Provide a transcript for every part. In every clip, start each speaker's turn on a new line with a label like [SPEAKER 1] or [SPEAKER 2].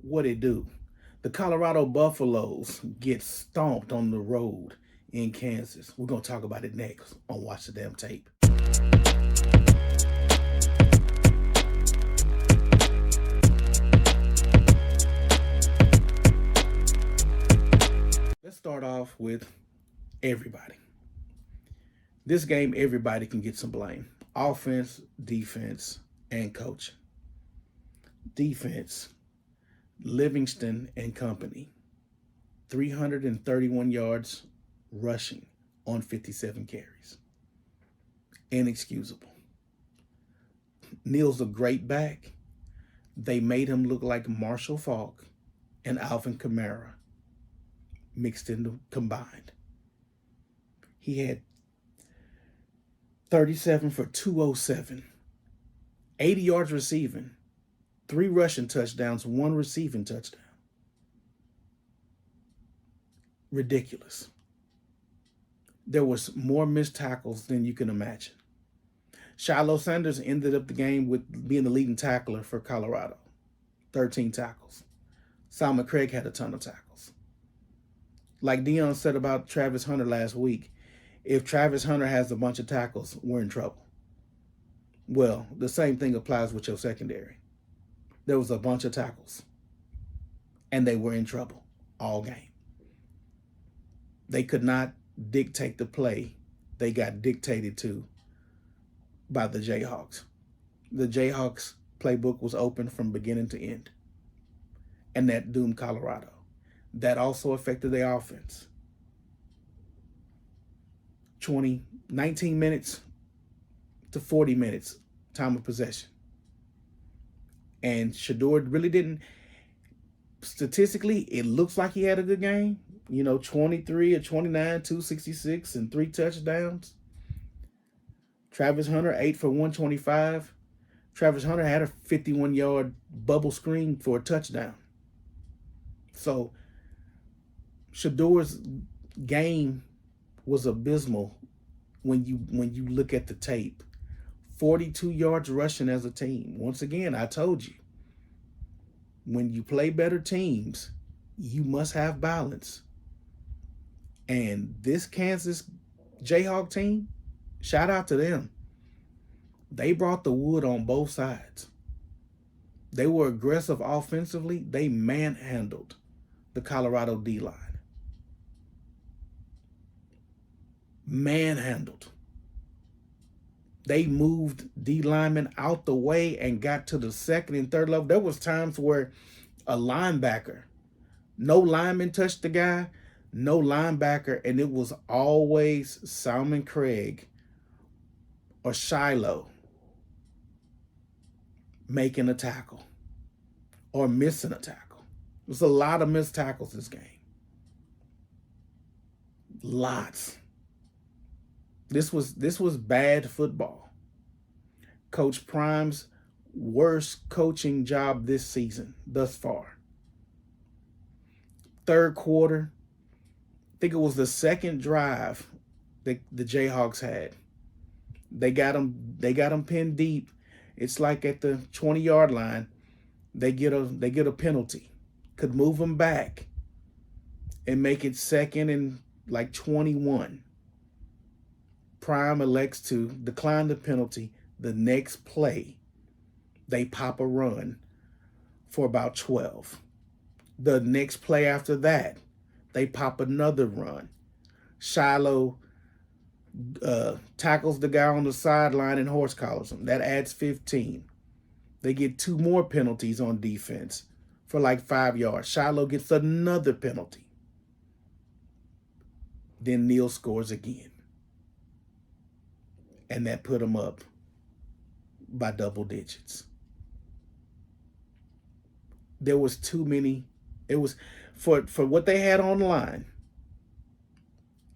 [SPEAKER 1] What it do? The Colorado Buffaloes get stomped on the road in Kansas. We're going to talk about it next on Watch the Damn Tape. Let's start off with everybody. This game, everybody can get some blame. Offense, defense, and coaching. Defense, Livingston and company, 331 yards rushing on 57 carries. Inexcusable. Neal's a great back. They made him look like Marshall Faulk and Alvin Kamara mixed into combined. He had 37 for 207, 80 yards receiving, 3 rushing touchdowns, 1 receiving touchdown. Ridiculous. There was more missed tackles than you can imagine. Shiloh Sanders ended up the game with being the leading tackler for Colorado, 13 tackles. Simon Craig had a ton of tackles. Like Dion said about Travis Hunter last week, if Travis Hunter has a bunch of tackles, we're in trouble. Well, the same thing applies with your secondary. There was a bunch of tackles, and they were in trouble all game. They could not dictate the play. They got dictated to by the Jayhawks. The Jayhawks playbook was open from beginning to end, and that doomed Colorado. That also affected their offense. 19 minutes to 40 minutes time of possession. And Shedeur really didn't, statistically, it looks like he had a good game. 23 or 29, 266, and 3 touchdowns. Travis Hunter, 8 for 125. Travis Hunter had a 51-yard bubble screen for a touchdown. So Shedeur's game was abysmal when you look at the tape. 42 yards rushing as a team. Once again, I told you, when you play better teams, you must have balance. And this Kansas Jayhawk team, shout out to them. They brought the wood on both sides. They were aggressive offensively. They manhandled the Colorado D-line. Manhandled. They moved D linemen out the way and got to the second and third level. There was times where a linebacker, no lineman touched the guy, no linebacker, and it was always Simon Craig or Shiloh making a tackle or missing a tackle. There's a lot of missed tackles this game. Lots. This was bad football. Coach Prime's worst coaching job this season thus far. Third quarter, I think it was the second drive that the Jayhawks had. They got them pinned deep. It's like at the 20-yard line, they get a penalty. Could move them back and make it second and like 21. Prime elects to decline the penalty. The next play, they pop a run for about 12. The next play after that, they pop another run. Shiloh tackles the guy on the sideline and horse collars him. That adds 15. They get 2 more penalties on defense for like 5 yards. Shiloh gets another penalty. Then Neal scores again. And that put them up by double digits. There was too many. It was for what they had on the line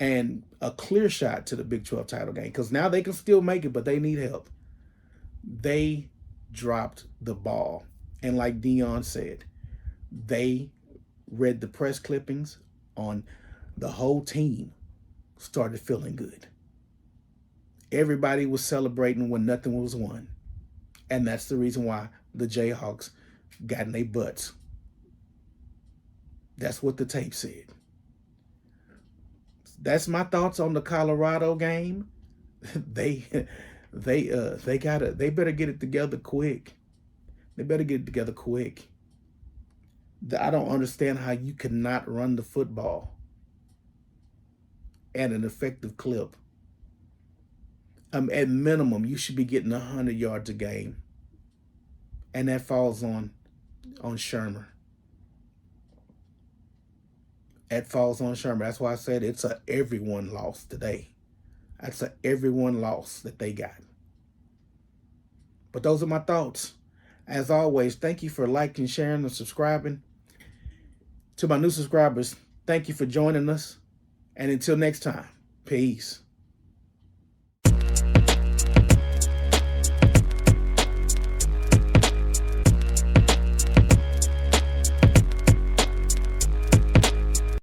[SPEAKER 1] and a clear shot to the Big 12 title game, because now they can still make it, but they need help. They dropped the ball. And like Dion said, they read the press clippings on the whole team started feeling good. Everybody was celebrating when nothing was won. And that's the reason why the Jayhawks got in their butts That's what the tape said. That's my thoughts on the Colorado game. they they better get it together quick. They better get it together quick. I don't understand how you cannot run the football at an effective clip. At minimum, you should be getting 100 yards a game, and that falls on Shermer. That falls on Shermer. That's why I said it's a everyone loss today. That's a everyone loss that they got. But those are my thoughts. As always, thank you for liking, sharing, and subscribing. To my new subscribers, thank you for joining us. And until next time, peace.